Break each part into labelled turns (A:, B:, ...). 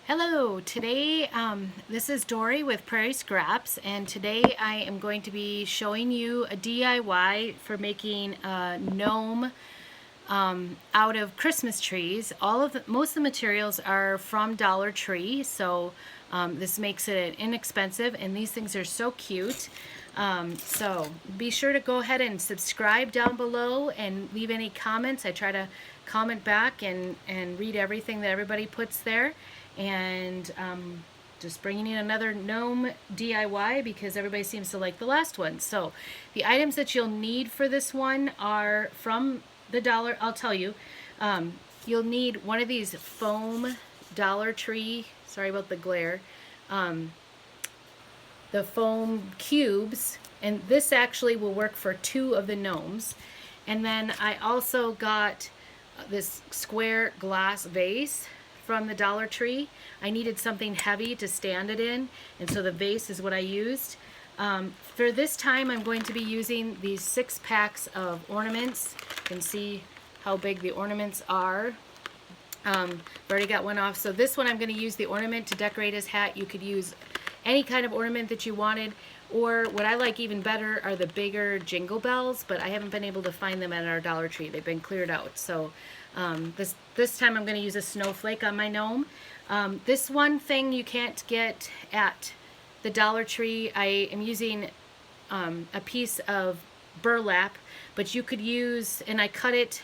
A: Hello, today this is Dory with Prairie Scraps, and today I am going to be showing you a DIY for making a gnome out of Christmas trees. Most of the materials are from Dollar Tree, so this makes it inexpensive, and these things are so cute. So be sure to go ahead and subscribe down below and leave any comments. I try to comment back and read everything that everybody puts there. And just bringing in another gnome DIY because everybody seems to like the last one. So the items that you'll need for this one are from the dollar. I'll tell you. You'll need one of these foam Dollar Tree. Sorry about the glare. The foam cubes, and this actually will work for 2 of the gnomes. And then I also got this square glass vase from the Dollar Tree. I needed something heavy to stand it in, and so the vase is what I used. For this time I'm going to be using these 6 packs of ornaments. You can see how big the ornaments are. I've already got one off. So this one I'm going to use the ornament to decorate his hat. You could use any kind of ornament that you wanted, or what I like even better are the bigger jingle bells, but I haven't been able to find them at our Dollar Tree. They've been cleared out. So this time I'm going to use a snowflake on my gnome. This one thing you can't get at the Dollar Tree. I am using a piece of burlap, but you could use, and I cut it,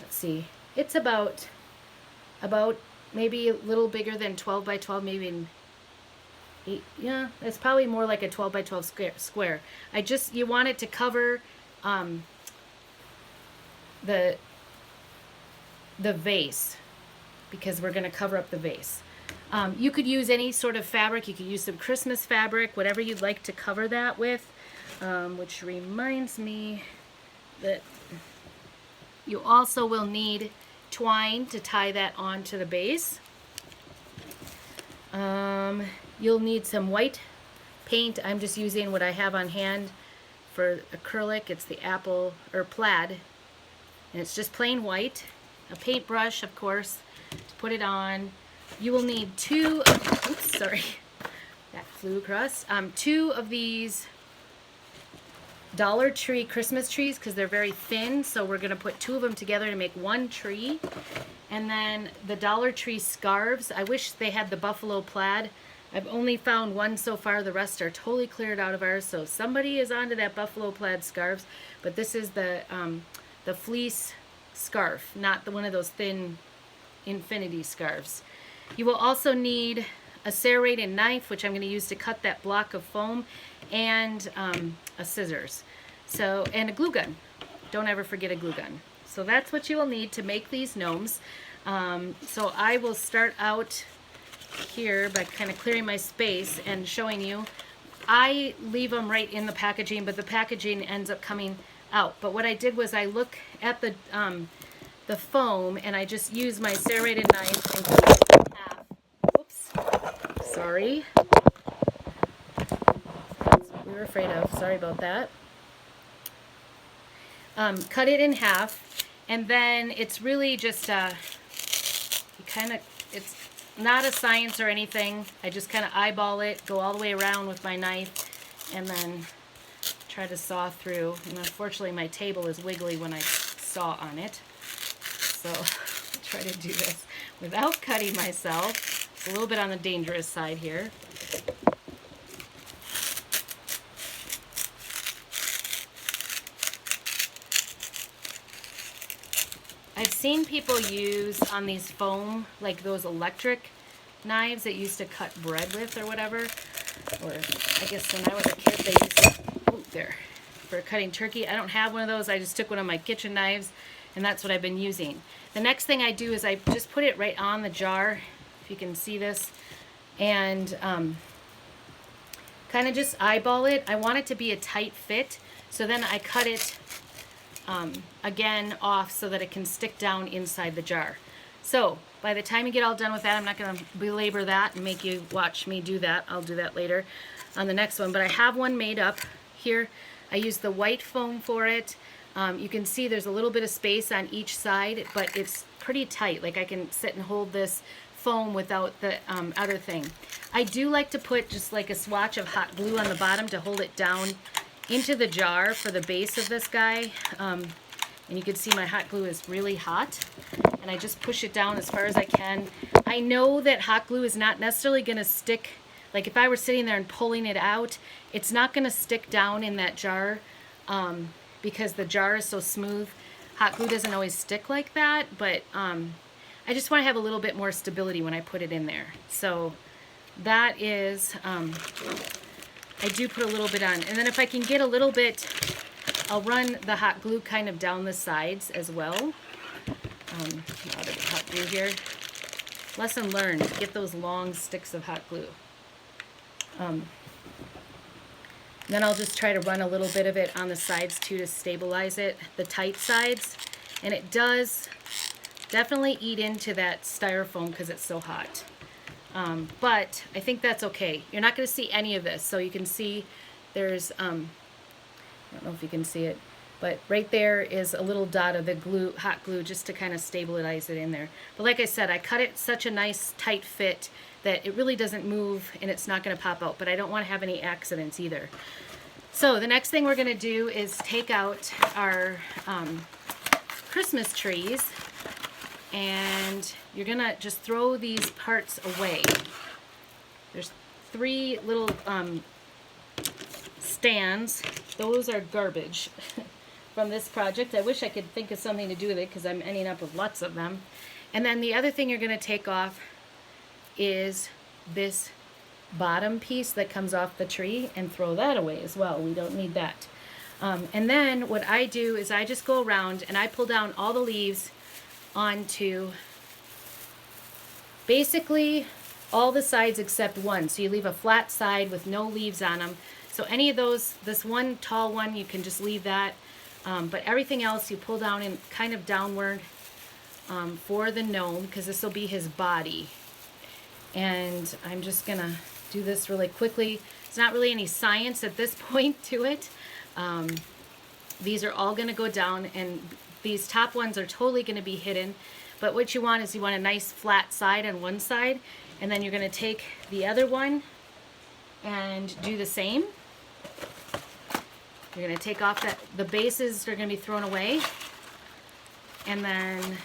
A: let's see, it's about maybe a little bigger than 12 by 12, maybe 8, yeah, it's probably more like a 12 by 12 square. You want it to cover the vase, because we're going to cover up the vase. You could use any sort of fabric. You could use some Christmas fabric, whatever you'd like to cover that with, which reminds me that you also will need twine to tie that onto the base. You'll need some white paint. I'm just using what I have on hand for acrylic. It's the apple or plaid, and it's just plain white. A paintbrush, of course, to put it on. You will need 2 of, oops, sorry, that flew across. 2 of these Dollar Tree Christmas trees, because they're very thin, so we're going to put 2 of them together to make 1 tree. And then the Dollar Tree scarves. I wish they had the buffalo plaid. I've only found 1 so far. The rest are totally cleared out of ours, so somebody is onto that buffalo plaid scarves. But this is the fleece scarf, not one of those thin infinity scarves. You will also need a serrated knife, which I'm going to use to cut that block of foam, and a scissors. And a glue gun. Don't ever forget a glue gun. So that's what you will need to make these gnomes. So I will start out here by kind of clearing my space and showing you. I leave them right in the packaging, but the packaging ends up coming out. But what I did was I look at the foam, and I just use my serrated knife and cut it in half. Oops, sorry. That's what we were afraid of. Sorry about that. Cut it in half, and then it's really just it's not a science or anything. I just kind of eyeball it, go all the way around with my knife, and then try to saw through. And unfortunately my table is wiggly when I saw on it, so I'll try to do this without cutting myself. It's a little bit on the dangerous side here. I've seen people use on these foam, like those electric knives that used to cut bread with or whatever. Or I guess when I was a kid they used to, for cutting turkey. I don't have one of those. I just took one of my kitchen knives, and that's what I've been using. The next thing I do is I just put it right on the jar, if you can see this, and kind of just eyeball it. I want it to be a tight fit, so then I cut it again off so that it can stick down inside the jar. So by the time you get all done with that, I'm not going to belabor that and make you watch me do that. I'll do that later on the next one. But I have one made up here. I use the white foam for it. You can see there's a little bit of space on each side, but it's pretty tight. Like I can sit and hold this foam without the other thing. I do like to put just like a swatch of hot glue on the bottom to hold it down into the jar for the base of this guy. And you can see my hot glue is really hot. And I just push it down as far as I can. I know that hot glue is not necessarily going to stick. Like if I were sitting there and pulling it out, it's not going to stick down in that jar because the jar is so smooth. Hot glue doesn't always stick like that, but I just want to have a little bit more stability when I put it in there. So that is, I do put a little bit on. And then if I can get a little bit, I'll run the hot glue kind of down the sides as well. Out of the hot glue here. Lesson learned, get those long sticks of hot glue. Then I'll just try to run a little bit of it on the sides too to stabilize it, the tight sides. And it does definitely eat into that styrofoam because it's so hot. But I think that's okay. You're not going to see any of this. So you can see there's, I don't know if you can see it, but right there is a little dot of the glue, hot glue, just to kind of stabilize it in there. But like I said, I cut it such a nice tight fit that it really doesn't move and it's not going to pop out. But I don't want to have any accidents either. So the next thing we're going to do is take out our Christmas trees, and you're going to just throw these parts away. There's 3 little stands. Those are garbage from this project. I wish I could think of something to do with it because I'm ending up with lots of them. And then the other thing you're going to take off is this bottom piece that comes off the tree, and throw that away as well. We don't need that. And then what I do is I just go around and I pull down all the leaves onto basically all the sides except one. So you leave a flat side with no leaves on them. So any of those, this one tall one, you can just leave that. But everything else you pull down and kind of downward for the gnome, because this will be his body. And I'm just going to do this really quickly. It's not really any science at this point to it. These are all going to go down, and these top ones are totally going to be hidden. But what you want is you want a nice flat side on one side, and then you're going to take the other one and do the same. You're going to take off the bases are going to be thrown away, and then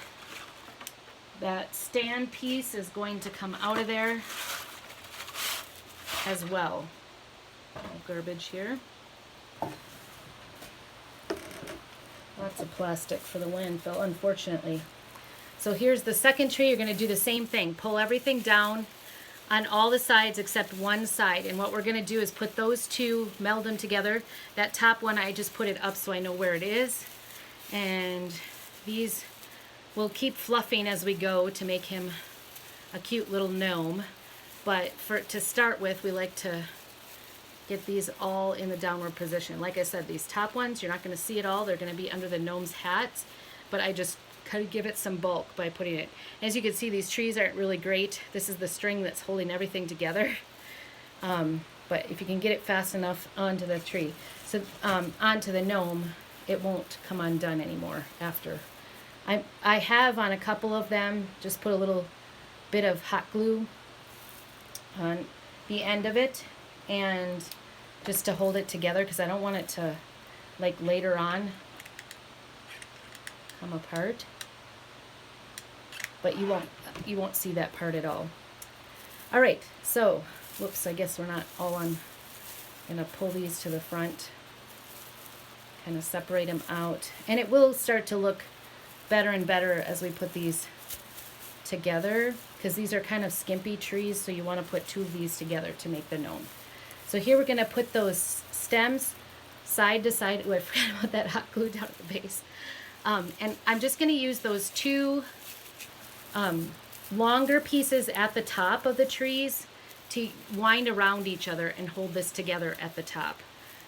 A: that stand piece is going to come out of there as well. Garbage here. Lots of plastic for the landfill, unfortunately. So here's the second tree. You're going to do the same thing. Pull everything down on all the sides except one side. And what we're going to do is put those two, meld them together. That top one, I just put it up so I know where it is. And these will keep fluffing as we go to make him a cute little gnome. But to start with, we like to get these all in the downward position. Like I said, these top ones, you're not going to see it all. They're going to be under the gnome's hats. But I just kind of give it some bulk by putting it. As you can see, these trees aren't really great. This is the string that's holding everything together. But if you can get it fast enough onto the tree, so onto the gnome, it won't come undone anymore after. I have on a couple of them just put a little bit of hot glue on the end of it, and just to hold it together because I don't want it to, like, later on come apart. But you won't see that part at all. All right, so whoops, I guess we're not all on. I'm gonna pull these to the front, kind of separate them out, and it will start to look better and better as we put these together, because these are kind of skimpy trees, so you want to put 2 of these together to make the gnome. So here we're going to put those stems side to side. Oh, I forgot about that hot glue down at the base. And I'm just going to use those 2 longer pieces at the top of the trees to wind around each other and hold this together at the top.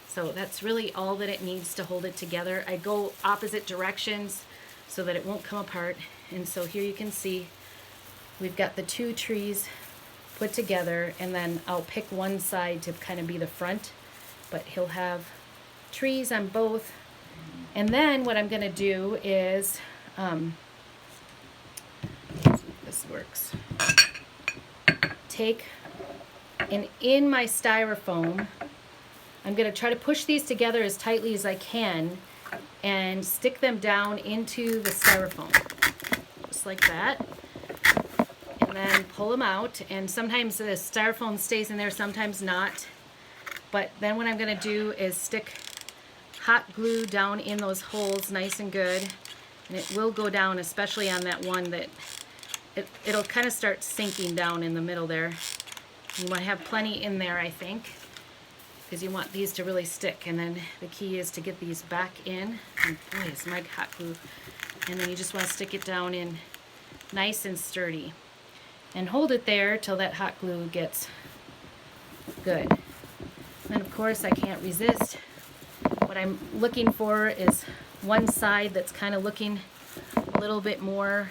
A: So that's really all that it needs to hold it together. I go opposite directions so that it won't come apart. And so here you can see we've got the 2 trees put together, and then I'll pick one side to kind of be the front, but he'll have trees on both. And then what I'm going to do is, let's see if this works. take, and in my styrofoam, I'm going to try to push these together as tightly as I can and stick them down into the styrofoam, just like that. And then pull them out, and sometimes the styrofoam stays in there, sometimes not. But then what I'm going to do is stick hot glue down in those holes nice and good, and it will go down, especially on that one that it'll kind of start sinking down in the middle there. You want to have plenty in there, I think, because you want these to really stick. And then the key is to get these back in. And boy, it's my hot glue. And then you just want to stick it down in nice and sturdy. And hold it there till that hot glue gets good. And of course, I can't resist. What I'm looking for is one side that's kind of looking a little bit more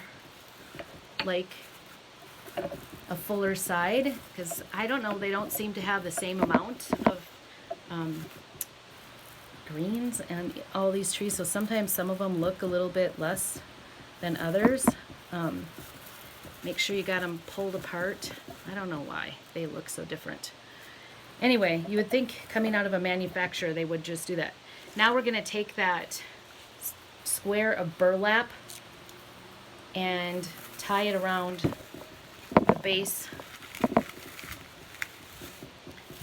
A: like a fuller side, because I don't know, they don't seem to have the same amount of greens and all these trees, so sometimes some of them look a little bit less than others. Make sure you got them pulled apart. I don't know why they look so different. Anyway, you would think coming out of a manufacturer they would just do that. Now we're going to take that square of burlap and tie it around the base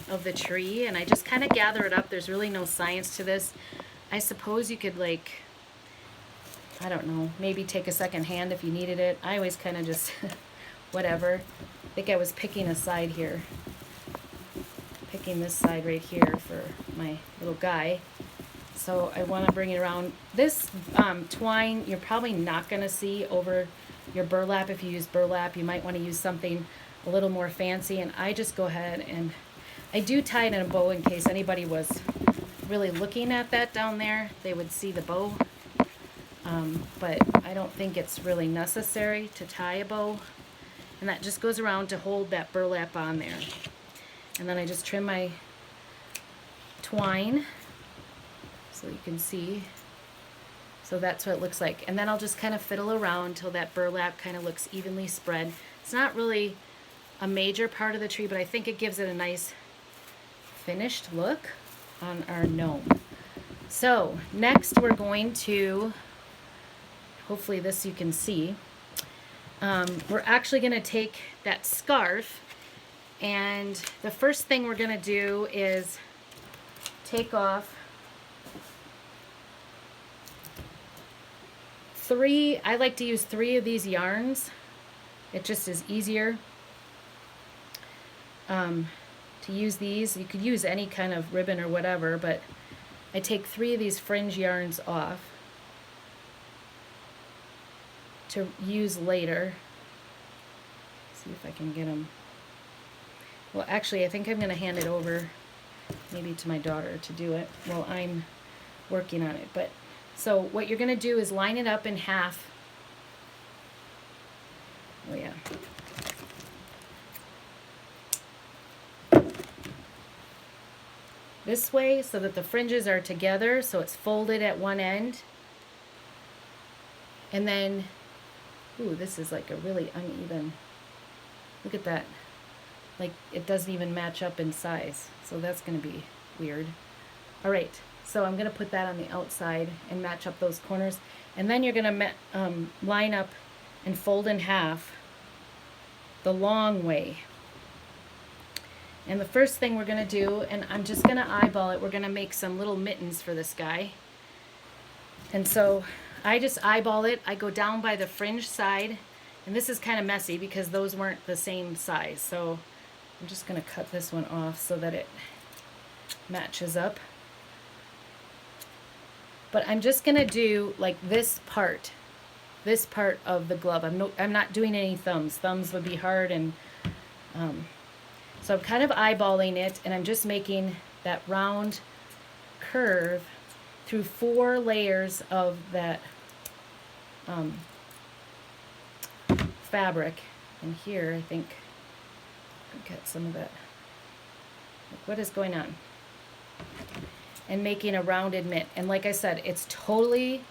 A: of the tree, and I just kind of gather it up. There's really no science to this. I suppose you could, like, I don't know, maybe take a second hand if you needed it. I always kind of just whatever. I think I was picking a side here, picking this side right here for my little guy. So I want to bring it around. This twine you're probably not going to see over your burlap. If you use burlap, you might want to use something a little more fancy, and I just go ahead and I do tie it in a bow in case anybody was really looking at that down there. They would see the bow, but I don't think it's really necessary to tie a bow, and that just goes around to hold that burlap on there. And then I just trim my twine so you can see. So that's what it looks like. And then I'll just kind of fiddle around till that burlap kind of looks evenly spread. It's not really a major part of the tree, but I think it gives it a nice finished look on our gnome. So next we're going to, hopefully this you can see, we're actually going to take that scarf, and the first thing we're going to do is take off I like to use 3 of these yarns. It just is easier to use these. You could use any kind of ribbon or whatever, but I take 3 of these fringe yarns off to use later. See if I can get them. Well, actually, I think I'm going to hand it over maybe to my daughter to do it while I'm working on it. But so what you're going to do is line it up in half. Oh yeah. This way so that the fringes are together, so it's folded at one end. And then, ooh, this is like a really uneven, look at that. Like it doesn't even match up in size. So that's going to be weird. All right. So I'm going to put that on the outside and match up those corners. And then you're going to line up and fold in half the long way. And the first thing we're going to do, and I'm just going to eyeball it, we're going to make some little mittens for this guy. And so I just eyeball it. I go down by the fringe side. And this is kind of messy because those weren't the same size. So I'm just going to cut this one off so that it matches up. But I'm just going to do like this part of the glove. I'm not doing any thumbs. Thumbs would be hard, and so I'm kind of eyeballing it, and I'm just making that round curve through 4 layers of that fabric. And here, I think I've got some of that. What is going on? And making a rounded mitt. And like I said, it's totally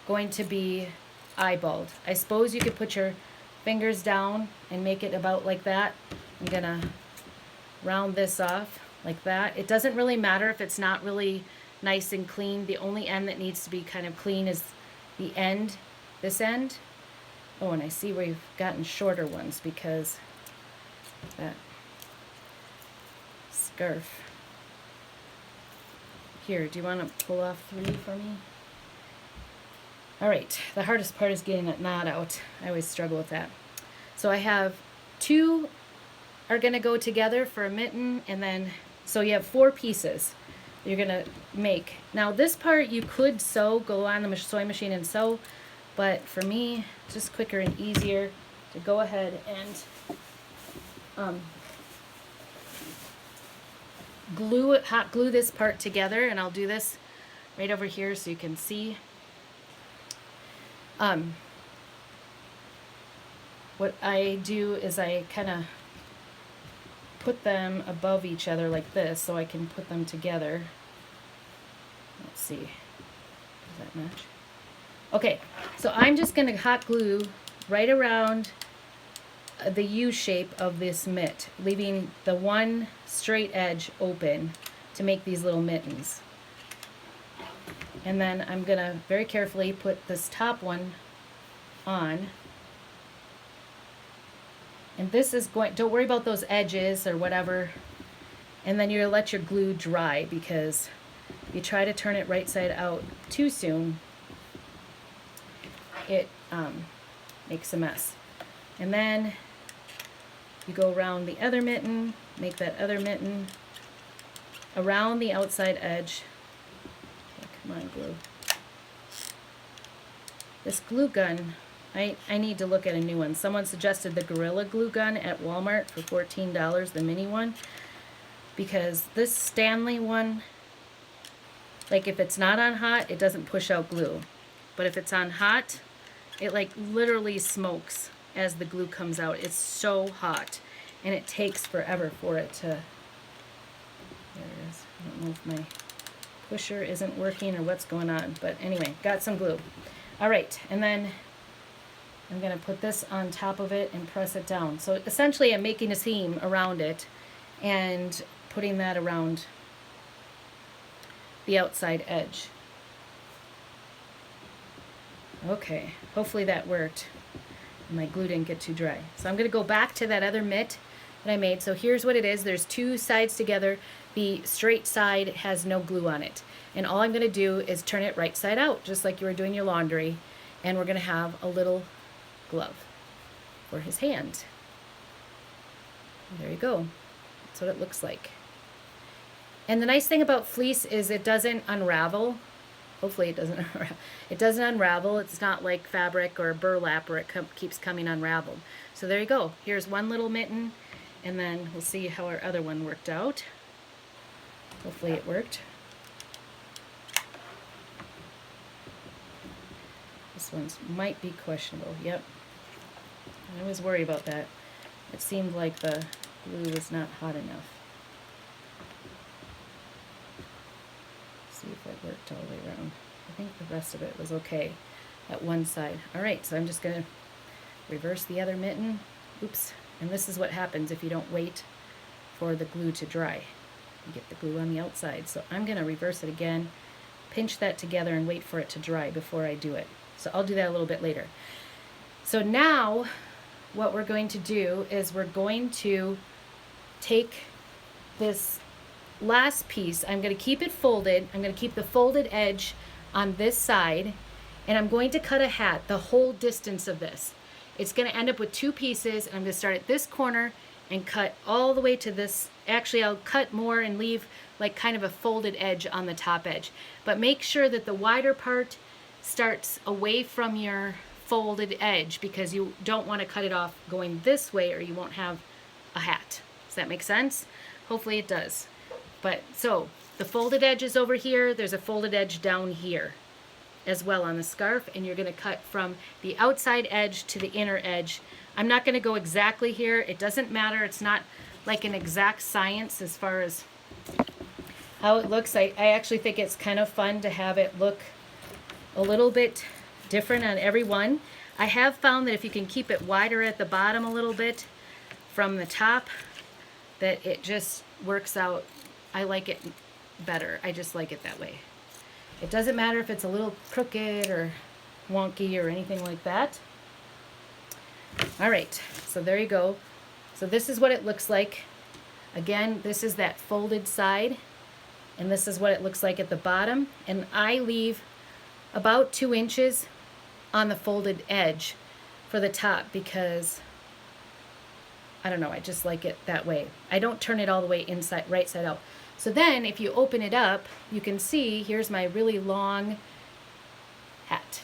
A: going to be eyeballed. I suppose you could put your fingers down and make it about like that, I'm gonna round this off like that. It doesn't really matter if it's not really nice and clean. The only end that needs to be kind of clean is the end, this end. Oh, and I see where you've gotten shorter ones because that scarf. Here, do you want to pull off 3 for me? All right, the hardest part is getting that knot out. I always struggle with that. So I have 2 are going to go together for a mitten, and then, so you have 4 pieces you're going to make. Now this part you could sew, go on the sewing machine and sew, but for me, it's just quicker and easier to go ahead and hot glue this part together, and I'll do this right over here so you can see. What I do is I kind of put them above each other like this so I can put them together. Let's see. Does that match? Okay, so I'm just going to hot glue right around the U shape of this mitt, leaving the one straight edge open to make these little mittens. And then I'm going to very carefully put this top one on. And this is going, don't worry about those edges or whatever. And then you're going to let your glue dry, because if you try to turn it right side out too soon, it makes a mess. And then you go around the other mitten, make that other mitten around the outside edge. Okay, come on, glue. This glue gun, I need to look at a new one. Someone suggested the Gorilla Glue Gun at Walmart for $14, the mini one, because this Stanley one, like if it's not on hot, it doesn't push out glue. But if it's on hot, it like literally smokes as the glue comes out. It's so hot, and it takes forever for it to, there it is. I don't know if my pusher isn't working or what's going on, but anyway, got some glue. All right, and then I'm going to put this on top of it and press it down. So essentially I'm making a seam around it and putting that around the outside edge. Okay, hopefully that worked. My glue didn't get too dry. So I'm going to go back to that other mitt that I made. So here's what it is. There's 2 sides together. The straight side has no glue on it. And all I'm going to do is turn it right side out, just like you were doing your laundry. And we're going to have a little glove for his hand. There you go. That's what it looks like. And the nice thing about fleece is it doesn't unravel. Hopefully it doesn't unravel. It doesn't unravel. It's not like fabric or burlap where it keeps coming unraveled. So there you go. Here's one little mitten, and then we'll see how our other one worked out. Hopefully it worked. This one's might be questionable. Yep. I always worry about that. It seemed like the glue was not hot enough. See if it worked all the way around. I think the rest of it was okay at one side. All right, so I'm just going to reverse the other mitten. Oops. And this is what happens if you don't wait for the glue to dry. You get the glue on the outside. So I'm going to reverse it again, pinch that together, and wait for it to dry before I do it. So I'll do that a little bit later. So now what we're going to do is we're going to take this last piece. I'm going to keep it folded. I'm going to keep the folded edge on this side, and I'm going to cut a hat the whole distance of this. It's going to end up with 2 pieces, and I'm going to start at this corner and cut all the way to this. Actually, I'll cut more and leave like kind of a folded edge on the top edge. But make sure that the wider part starts away from your folded edge, because you don't want to cut it off going this way or you won't have a hat. Does that make sense? Hopefully it does. But so the folded edge is over here. There's a folded edge down here as well on the scarf, and you're going to cut from the outside edge to the inner edge. I'm not going to go exactly here. It doesn't matter. It's not like an exact science as far as how it looks. I actually think it's kind of fun to have it look a little bit different on every one. I have found that if you can keep it wider at the bottom a little bit from the top, that it just works out. I like it better. I just like it that way. It doesn't matter if it's a little crooked or wonky or anything like that. All right, so there you go. So this is what it looks like. Again, this is that folded side, and this is what it looks like at the bottom. And I leave about 2 inches on the folded edge for the top because, I don't know, I just like it that way. I don't turn it all the way inside, right side out. So then if you open it up, you can see here's my really long hat.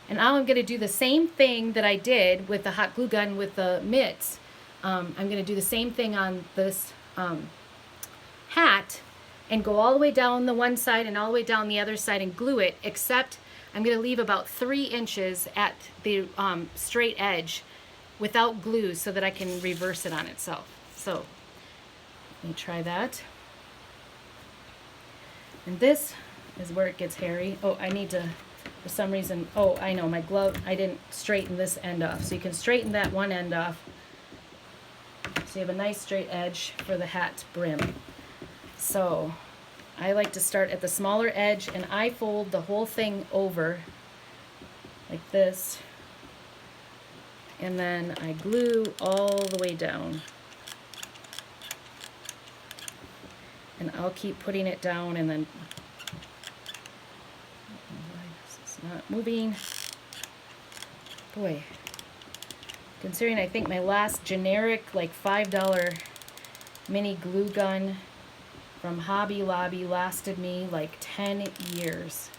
A: And now I'm going to do the same thing that I did with the hot glue gun with the mitts. I'm going to do the same thing on this hat and go all the way down the one side and all the way down the other side and glue it, except I'm going to leave about 3 inches at the straight edge without glue so that I can reverse it on itself. So let me try that. And this is where it gets hairy. Oh, I need to, for some reason, oh, I know, my glove, I didn't straighten this end off. So you can straighten that one end off. So you have a nice straight edge for the hat brim. So I like to start at the smaller edge, and I fold the whole thing over like this. And then I glue all the way down. And I'll keep putting it down, and then it's not moving. Boy, considering I think my last generic like $5 mini glue gun from Hobby Lobby lasted me like 10 years.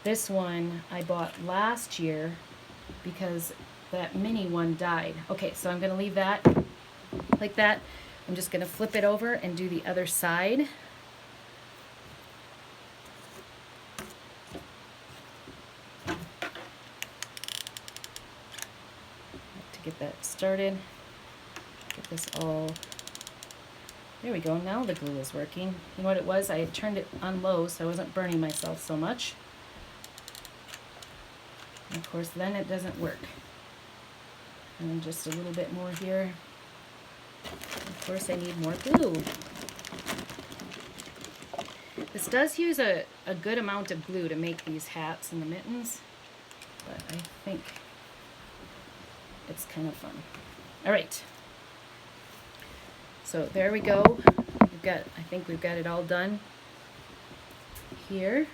A: This one I bought last year because that mini one died. Okay, so I'm going to leave that like that. I'm just going to flip it over and do the other side. To get that started, get this all, there we go, now the glue is working. You know what it was? I had turned it on low so I wasn't burning myself so much. And of course then it doesn't work. And then just a little bit more here. Of course I need more glue. This does use a good amount of glue to make these hats and the mittens, but I think it's kind of fun. All right. So there we go. I think we've got it all done here.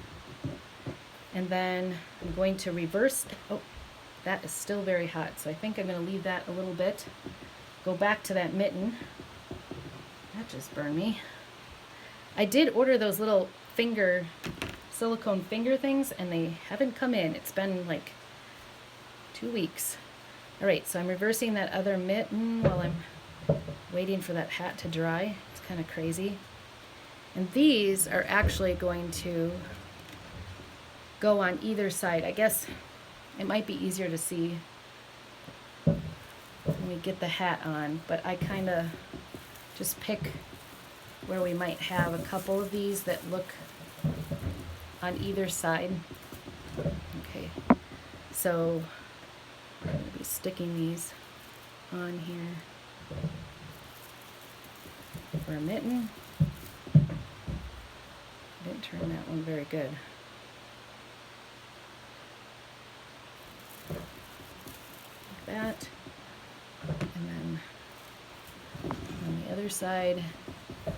A: And then I'm going to reverse, oh, that is still very hot, so I think I'm going to leave that a little bit. Go back to that mitten. That just burned me. I did order those little silicone finger things, and they haven't come in. It's been like 2 weeks. All right, so I'm reversing that other mitten while I'm waiting for that hat to dry. It's kind of crazy. And these are actually going to go on either side. I guess it might be easier to see when we get the hat on, but I kind of just pick where we might have a couple of these that look on either side. Okay, so I'm going to be sticking these on here for a mitten. I didn't turn that one very good. Like that. And then on the other side, I'm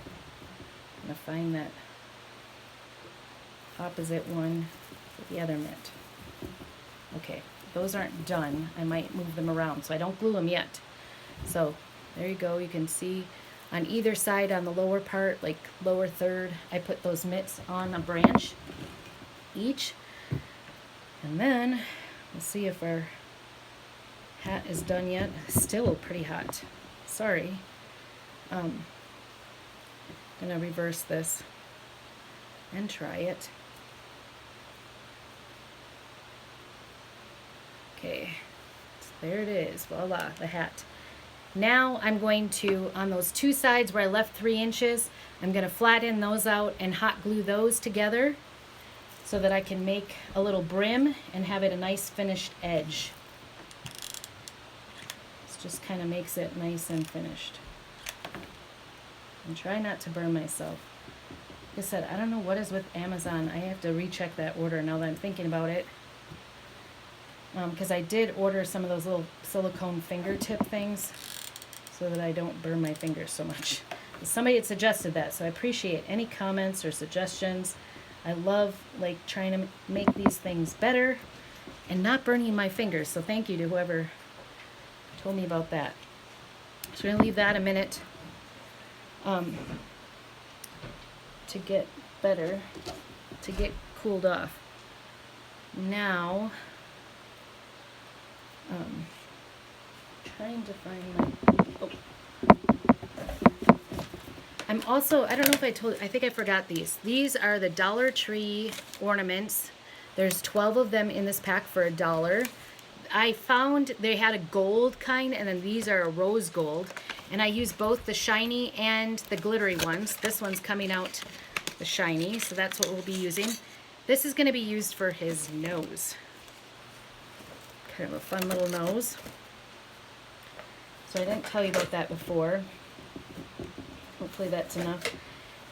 A: going to find that opposite one for the other mitt. Okay, those aren't done. I might move them around, so I don't glue them yet. So there you go. You can see on either side, on the lower part, like lower third, I put those mitts on a branch each. And then we'll see if our hat is done yet. Still pretty hot. Sorry. I'm gonna reverse this and try it. Okay, so there it is. Voila, the hat. Now I'm going to, on those two sides where I left 3 inches, I'm going to flatten those out and hot glue those together so that I can make a little brim and have it a nice finished edge. This just kind of makes it nice and finished. and try not to burn myself. Like I said, I don't know what is with Amazon. I have to recheck that order now that I'm thinking about it. Because I did order some of those little silicone fingertip things so that I don't burn my fingers so much. Somebody had suggested that, so I appreciate any comments or suggestions. I love like trying to make these things better and not burning my fingers. So thank you to whoever told me about that. So we're going to leave that a minute to get better, to get cooled off. Now, trying to find my, oh. I'm also, I don't know if I told, I think I forgot these. These are the Dollar Tree ornaments. There's 12 of them in this pack for $1. I found they had a gold kind, and then these are a rose gold. And I use both the shiny and the glittery ones. This one's coming out the shiny, so that's what we'll be using. This is going to be used for his nose. Kind of a fun little nose. So I didn't tell you about that before. Hopefully that's enough.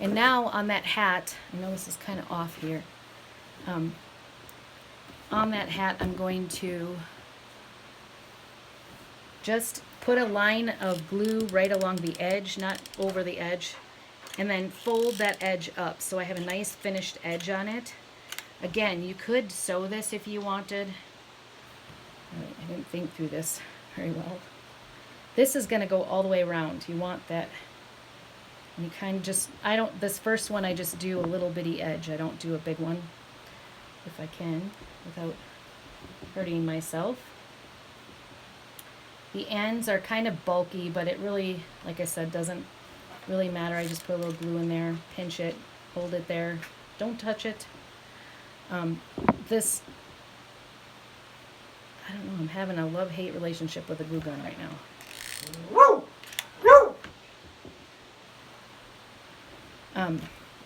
A: And now on that hat, I know this is kind of off here. On that hat, I'm going to just put a line of glue right along the edge, not over the edge, and then fold that edge up so I have a nice finished edge on it. Again, you could sew this if you wanted. I didn't think through this very well. This is going to go all the way around. You want that. You kind of just, this first one I just do a little bitty edge. I don't do a big one if I can without hurting myself. The ends are kind of bulky, but it really, like I said, doesn't really matter. I just put a little glue in there, pinch it, hold it there. Don't touch it. This, I don't know, I'm having a love-hate relationship with the glue gun right now.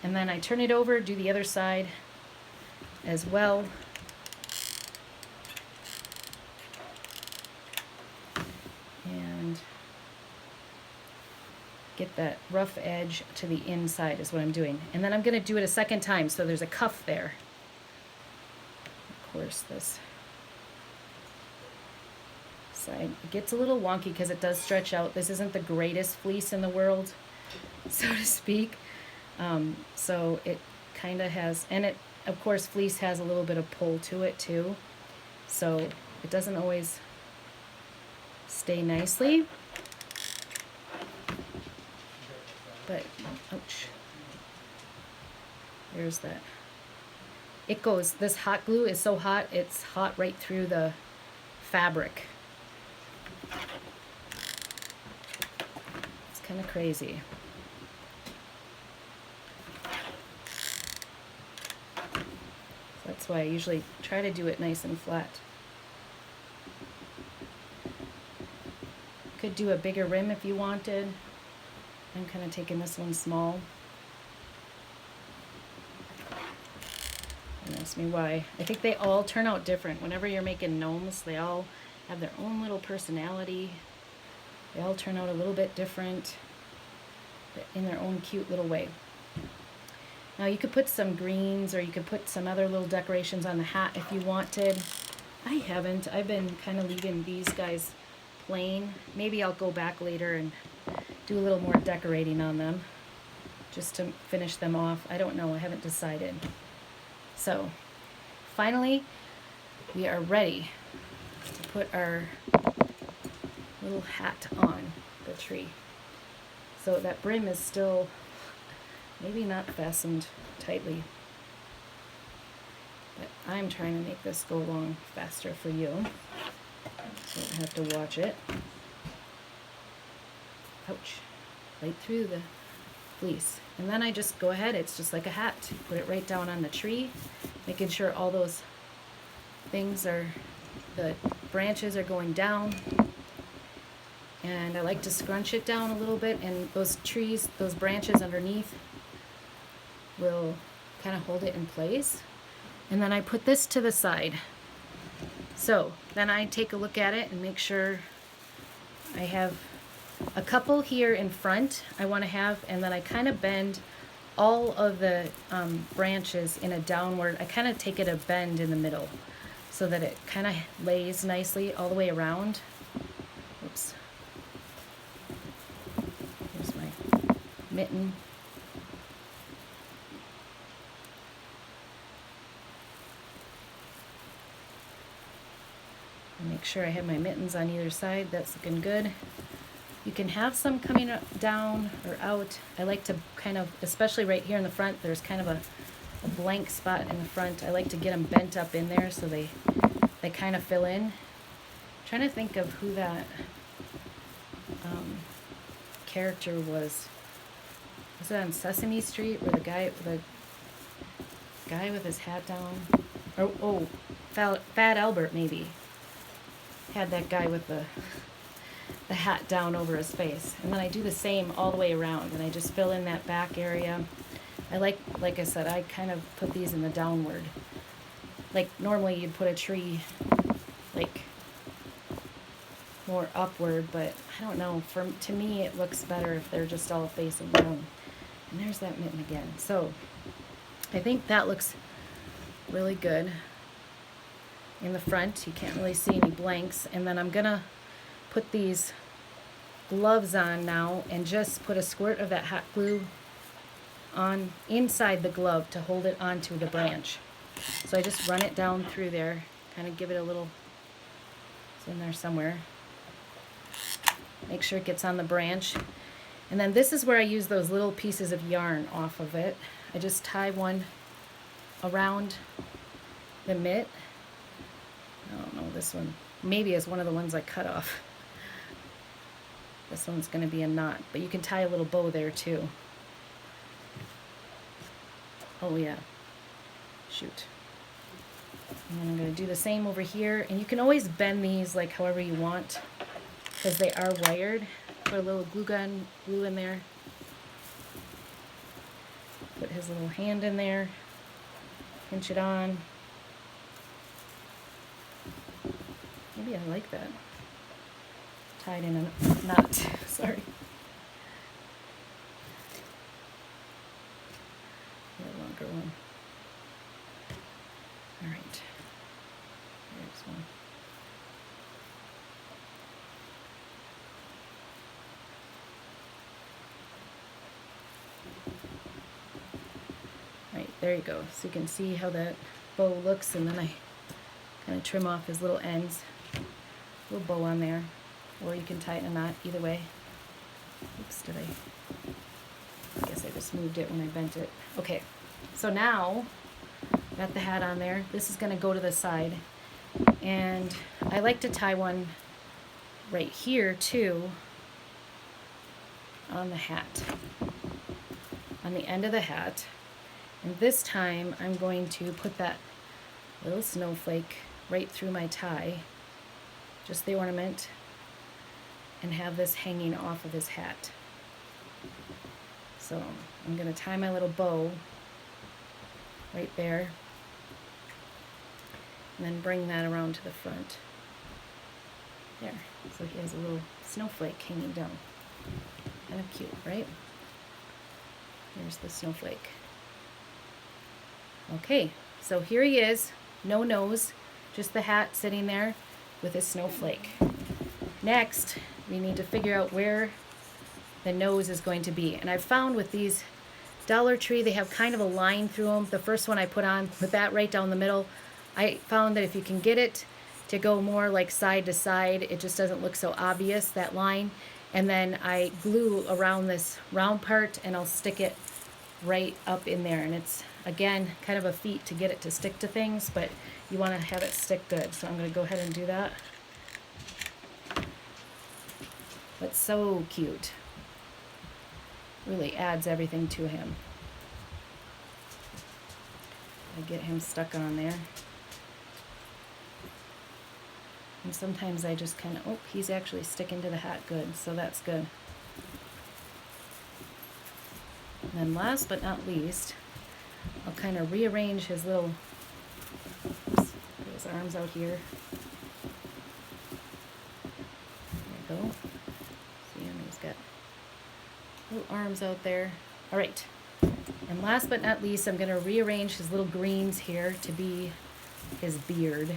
A: And then I turn it over, do the other side as well. And get that rough edge to the inside is what I'm doing. And then I'm going to do it a second time, so there's a cuff there. Of course, this side, it gets a little wonky because it does stretch out. This isn't the greatest fleece in the world, so to speak. So it kind of has, and it, of course, fleece has a little bit of pull to it too. So it doesn't always stay nicely. But, ouch. There's that. It goes, this hot glue is so hot, it's hot right through the fabric. It's kind of crazy. That's why I usually try to do it nice and flat. Could do a bigger rim if you wanted. I'm kind of taking this one small. Don't ask me why. I think they all turn out different. Whenever you're making gnomes, they all have their own little personality. They all turn out a little bit different in their own cute little way. Now you could put some greens, or you could put some other little decorations on the hat if you wanted. I haven't. I've been kind of leaving these guys plain. Maybe I'll go back later and do a little more decorating on them just to finish them off. I don't know. I haven't decided. So finally, we are ready to put our little hat on the tree. So that brim is still maybe not fastened tightly, but I'm trying to make this go along faster for you, so I have to watch it. Ouch, right through the fleece. And then I just go ahead, it's just like a hat. Put it right down on the tree, making sure all those things are, the branches are going down. And I like to scrunch it down a little bit, and those trees, those branches underneath will kind of hold it in place. And then I put this to the side. So then I take a look at it and make sure I have a couple here in front I want to have, and then I kind of bend all of the branches in a downward. I kind of take it a bend in the middle so that it kind of lays nicely all the way around. Oops. Here's my mitten. Make sure I have my mittens on either side. That's looking good. You can have some coming down or out. I like to kind of, especially right here in the front, there's kind of a blank spot in the front. I like to get them bent up in there so they kind of fill in. I'm trying to think of who that character was. Was it on Sesame Street where the guy with his hat down? Oh, Fat Albert maybe. Had that guy with the hat down over his face. And then I do the same all the way around, and I just fill in that back area. I like I said, I kind of put these in the downward. Like normally you'd put a tree like more upward, but I don't know. To me it looks better if they're just all facing down. And there's that mitten again. So I think that looks really good. In the front, you can't really see any blanks. And then I'm gonna put these gloves on now and just put a squirt of that hot glue on inside the glove to hold it onto the branch. So I just run it down through there, kind of give it a little, it's in there somewhere. Make sure it gets on the branch. And then this is where I use those little pieces of yarn off of it. I just tie one around the mitt. I don't know, this one maybe is one of the ones I cut off. This one's going to be a knot, but you can tie a little bow there too. Oh yeah, shoot. And then I'm going to do the same over here, and you can always bend these like however you want because they are wired. Put a little glue in there. Put his little hand in there, pinch it on. Maybe I like that. Tied in a knot, sorry. A longer one. All right, here's one. All right, there you go. So you can see how that bow looks, and then I kind of trim off his little ends. Little bow on there, or you can tie it in a knot, either way. Oops, I guess I just moved it when I bent it. Okay, so now got the hat on there. This is going to go to the side, and I like to tie one right here too on the hat, on the end of the hat. And this time I'm going to put that little snowflake right through my tie, just the ornament, and have this hanging off of his hat. So I'm going to tie my little bow right there, and then bring that around to the front. There. So he has a little snowflake hanging down. Kind of cute, right? Here's the snowflake. Okay, so here he is, no nose, just the hat sitting there with his snowflake. Next, we need to figure out where the nose is going to be. And I've found with these Dollar Tree, they have kind of a line through them. The first one I put on with that right down the middle, I found that if you can get it to go more like side to side, it just doesn't look so obvious, that line. And then I glue around this round part, and I'll stick it right up in there. And it's, again, kind of a feat to get it to stick to things, but you want to have it stick good. So I'm going to go ahead and do that. That's so cute. Really adds everything to him. I get him stuck on there. And sometimes I just kind of, oh, he's actually sticking to the hat good, so that's good. And then last but not least, I'll kind of rearrange his little, oops, put his arms out here. There you go. See him, he's got little arms out there. All right. And last but not least, I'm going to rearrange his little greens here to be his beard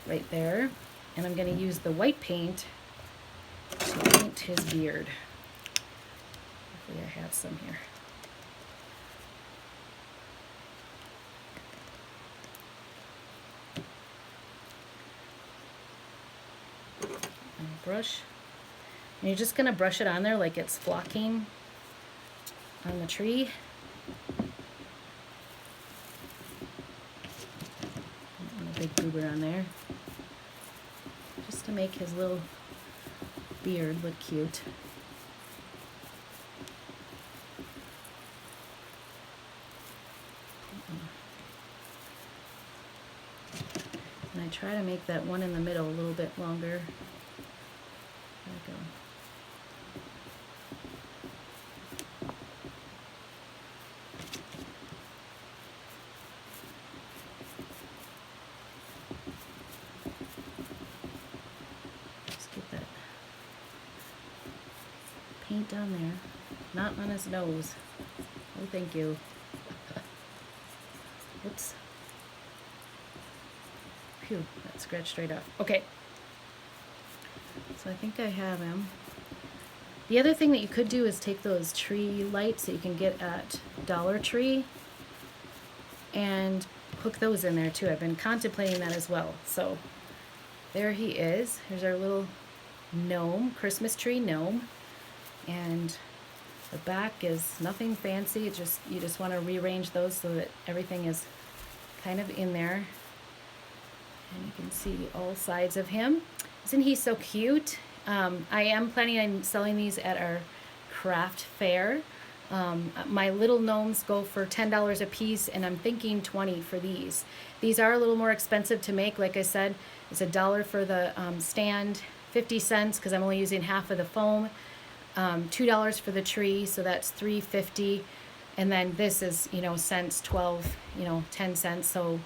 A: right there. And I'm going to use the white paint to paint his beard. Hopefully I have some here. And brush. And you're just going to brush it on there like it's flocking on the tree. And a big goober on there. Just to make his little beard look cute. And I try to make that one in the middle a little bit longer. There we go. Just get that paint on there, not on his nose. Oh, thank you. Oops. Phew, that scratched right off. Okay. So I think I have him. The other thing that you could do is take those tree lights that you can get at Dollar Tree and hook those in there too. I've been contemplating that as well. So there he is. Here's our little gnome, Christmas tree gnome. And the back is nothing fancy. It's just, you just want to rearrange those so that everything is kind of in there. And you can see all sides of him. Isn't he so cute? I am planning on selling these at our craft fair. My little gnomes go for $10 a piece, and I'm thinking $20 for these. These are a little more expensive to make. Like I said, it's $1 for the stand, 50 cents because I'm only using half of the foam, $2 for the tree, so that's $3.50, and then this is, you know, cents, 12, you know, 10 cents, so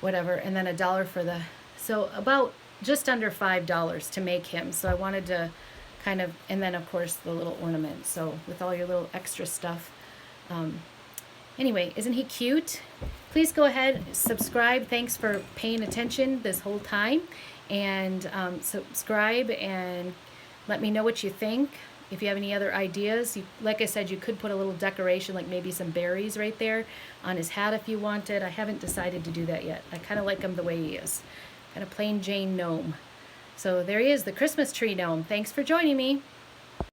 A: whatever, and then $1 for the, so about just under $5 to make him. So I wanted to kind of, and then of course the little ornament, so with all your little extra stuff. Anyway, isn't he cute? Please go ahead, subscribe. Thanks for paying attention this whole time, and subscribe and let me know what you think. If you have any other ideas, like I said, you could put a little decoration, like maybe some berries right there on his hat if you wanted. I haven't decided to do that yet. I kind of like him the way he is. Kind of plain Jane gnome. So there he is, the Christmas tree gnome. Thanks for joining me.